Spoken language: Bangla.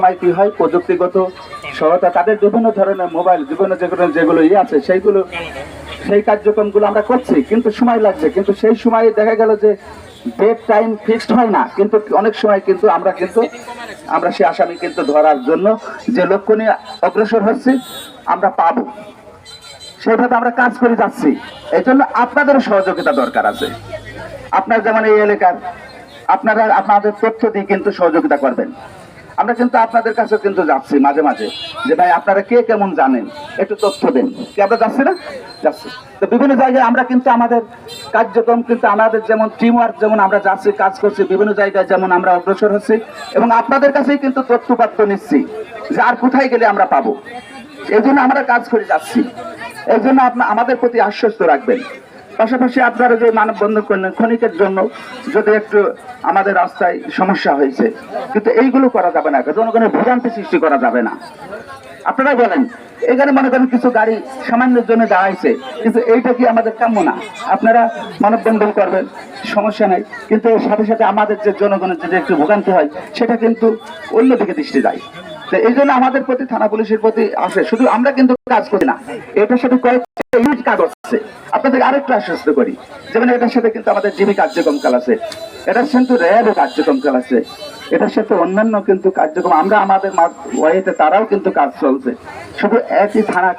সময় কি হয় প্রযুক্তিগত সহায়তা তাদের বিভিন্ন ধরনের মোবাইল বিভিন্ন যেগুলো আছে সেই কার্যক্রমগুলো আমরা করছি, কিন্তু সময় লাগছে। কিন্তু সেই সময় দেখা গেল যে ডেট টাইম ফিক্সড হয় না, কিন্তু অনেক সময় কিন্তু আমরা সেই আসামি কিন্তু ধরার জন্য যে লক্ষ্য নিয়ে অগ্রসর হচ্ছি আমরা পাবো, সেইভাবে আমরা কাজ করে যাচ্ছি। এই জন্য আপনাদের সহযোগিতা দরকার আছে। আপনার যেমন এই এলাকার আপনাদের তথ্য দিয়ে কিন্তু সহযোগিতা করবেন। আমরা কিন্তু আপনাদের কাছে কিন্তু যাচ্ছি মাঝে মাঝে যে ভাই আপনারা কে কেমন জানেন একটু তথ্য দেন, কি আমরা যাচ্ছি না? যাচ্ছি। তো বিভিন্ন জায়গায় আমরা কিন্তু আমাদের কার্যক্রম কিন্তু আমাদের যেমন টিম ওয়ার্ক যেমন আমরা যাচ্ছি কাজ করছি, বিভিন্ন জায়গায় যেমন আমরা অগ্রসর হচ্ছি এবং আপনাদের কাছেই কিন্তু তথ্যপাত্র নিচ্ছি যে আর কোথায় গেলে আমরা পাবো। এই জন্য আমরা কাজ করে যাচ্ছি। এই জন্য আমাদের প্রতি আশ্বস্ত রাখবেন। পাশাপাশি আপনারা যে মানববন্ধন করলেন ক্ষণিকের জন্য যদি একটু আমাদের রাস্তায় সমস্যা হয়েছে, কিন্তু এইগুলো করা যাবে না, জনগণের ভোগান্তি সৃষ্টি করা যাবে না। আপনারা বলেন এখানে মনে করেন কিছু গাড়ি সামান্যের জন্য দাঁড়াইছে, কিন্তু এইটা কি আমাদের কাম্য না? আপনারা মানববন্ধন করবেন, সমস্যা নাই, কিন্তু এর সাথে সাথে আমাদের যে জনগণের যদি একটু ভোগান্তি হয় সেটা কিন্তু অন্যদিকে দৃষ্টি যায়। তো এই জন্য আমাদের প্রতি থানা পুলিশের প্রতি আসে, শুধু আমরা কিন্তু কাজ করি না, এটার সাথে কয়েকটা কাজ হচ্ছে। আপনাদের আরেকটু আশ্বস্ত করি, যেমন এটার সাথে কিন্তু আমাদের জিবি কার্যক্রম চালাচ্ছে, এটার কিন্তু র্যাবও কার্যক্রম চালাচ্ছে, এটার সাথে অন্যান্য কিন্তু কার্যক্রম আমরা আমাদের ওয়াইতে তারাও কিন্তু কাজ চলছে। শুধু একই থানা